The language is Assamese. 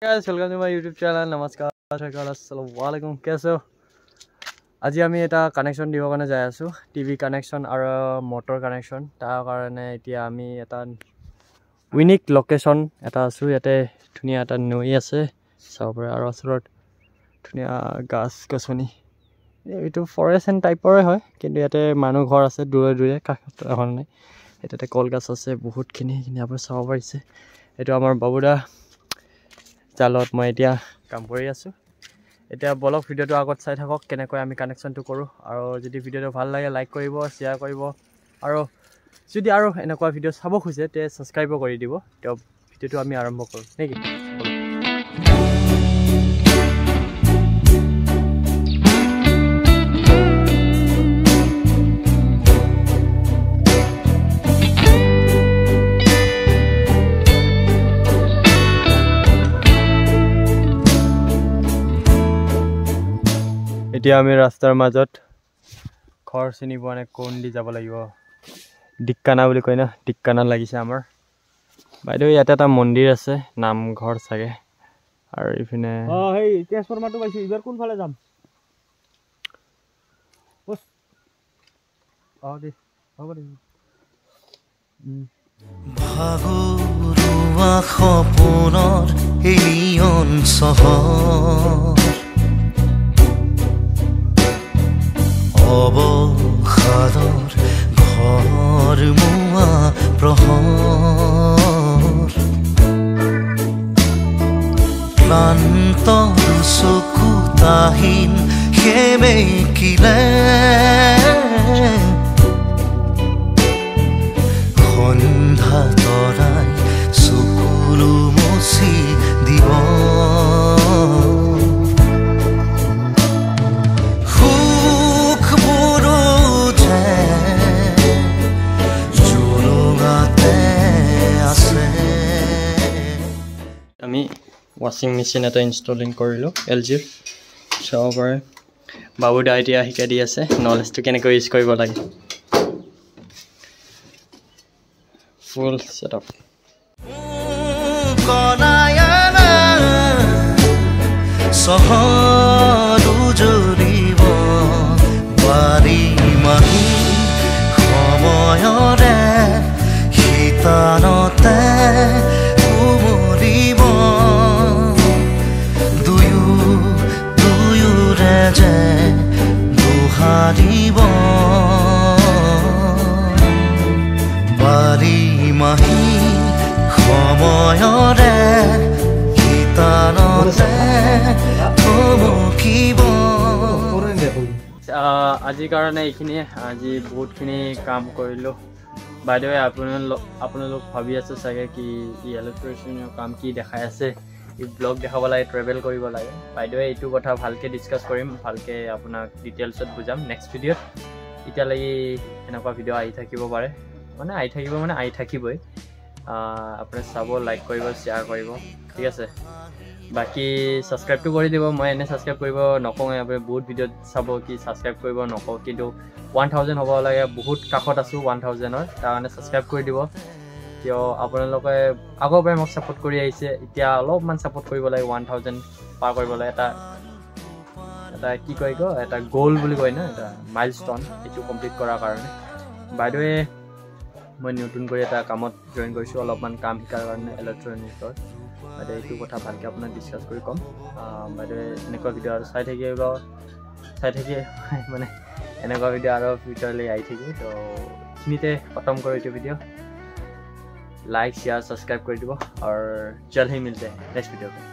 guys, welcome to my YouTube channel. Namaskar, assalamualaikum. कैसे हो? আজি আমি এটা কানেকশন দিব কাৰণে যাই আছো টিভি কানেকশন আৰু মোটৰ কানেকশন তাৰ কাৰণে এতিয়া আমি এটা ইউনিক লোকেশন এটা আছো ইয়াতে ধুনিয়া এটা নৈ আছে চাবৰে আৰু ওচৰত ধুনিয়া গাছ গছনি এইটো ফৰেষ্ট এণ্ড টাইপৰে হয় কিন্তু ইয়াতে মানুহ ঘৰ আছে দূৰে দূৰে কাষত এখন নাই এটাতে কলগাছ আছে বহুতখিনি আপুনি চাব পাৰিছে এইটো আমাৰ বাবুদা জালত মই এতিয়া কাম কৰি আছো এতিয়া ব্লগ ভিডিওটো আগত চাই থাকক কেনেকৈ আমি কানেকশনটো কৰো আৰু যদি ভিডিওটো ভাল লাগে লাইক কৰিব শেয়াৰ কৰিব আৰু যদি আৰু এনেকুৱা ভিডিও চাব খুজে তে সাবস্ক্ৰাইব কৰি দিব তে ভিডিওটো আমি আৰম্ভ কৰো নেকি এতিয়া আমি ৰাস্তাৰ মাজত ঘৰ চিনি পোৱা নাই কোন দি যাব লাগিব ডিক্কানা বুলি কয় না ডিক্কানা লাগিছে আমাৰ বাইদেউ ইয়াতে এটা মন্দিৰ আছে নামঘৰ চাগে আৰু ইফিনে হেই ট্ৰান্সফৰ্মাৰটো পাইছো ইবাৰ কোন ফালে যাম বস দে হ'ব দে ভাগৰুৱা সপোনৰ এলিয়ন চহৰ অবসাদৰ ঘৰ মোৱা প্ৰহৰ ক্লান্ত চকু তাহীন সেমেকিলে সন্ধ্যা তৰাই চকুলো মচি দিব আমি ওয়াশিং মেচিন এটা ইনষ্টলিং কৰিলো এলজিৰ চাব পাৰে বাবুদা এতিয়া শিকাই দি আছে নলেজটো কেনেকৈ ইউজ কৰিব লাগে ফুল সেটআপ সহৰু জৰিব বাৰী মাহি সময়ৰে শীতানতে উমৰিব দুয়োৰে যে দুহাৰিব বাৰী মাহি সময়ৰে শীতানতে থমকিব আজিৰ কাৰণে এইখিনিয়ে আজি বহুতখিনি কাম কৰিলো বাইদেৱে আপোনালোক ভাবি আছে চাগে কি ইলেক্ট্ৰিচিয়ানৰ কাম কি দেখাই আছে এই ব্লগ দেখাব লাগে ট্ৰেভেল কৰিব লাগে বাইদেৱে এইটো কথা ভালকৈ ডিছকাছ কৰিম ভালকৈ আপোনাক ডিটেইলছত বুজাম নেক্সট ভিডিঅ'ত এতিয়ালৈকে এনেকুৱা ভিডিঅ' আহি থাকিব পাৰে মানে আহি থাকিবই আপুনি চাব লাইক কৰিব শ্বেয়াৰ কৰিব ঠিক আছে বাকি সাবস্ক্ৰাইবটো কৰি দিব মই এনে সাবস্ক্ৰাইব কৰিব নকওঁ আপুনি বহুত ভিডিঅ' চাব কি সাবস্ক্ৰাইব কৰিব নকওঁ কিন্তু 1000 হ'ব লাগে বহুত কাখত আছো 1000ৰ তাৰ কাৰণে সাবস্ক্ৰাইব কৰি দিব কিয় আপোনালোকে আগৰ পৰাই মোক সাপোৰ্ট কৰি আহিছে এতিয়া অলপমান সাপোৰ্ট কৰিব লাগে 1000 পাৰ কৰিব লাগে এটা কি কয় এটা গোল বুলি কয় না এটা মাইলষ্টন এইটো কমপ্লিট কৰাৰ কাৰণে বাইদেৱে মই নতুন কৰি এটা কামত জয়েন কৰিছো অলপমান কাম শিকাৰ কাৰণে ইলেক্ট্ৰনিকৰ বাইদেৱে এইটো কথা ভালকৈ আপোনাক ডিছকাছ কৰি ক'ম বাইদেৱে এনেকুৱা ভিডিঅ' আৰু চাই থাকে মানে এনেকুৱা ভিডিঅ' আৰু ফিউচাৰলৈ আহি থাকিব তো এইখিনিতে খতম কৰোঁ এইটো ভিডিঅ' লাইক शेयर सब्सक्राइब कर दीजिए और जल्द ही मिलते हैं नेक्स्ट वीडियो में।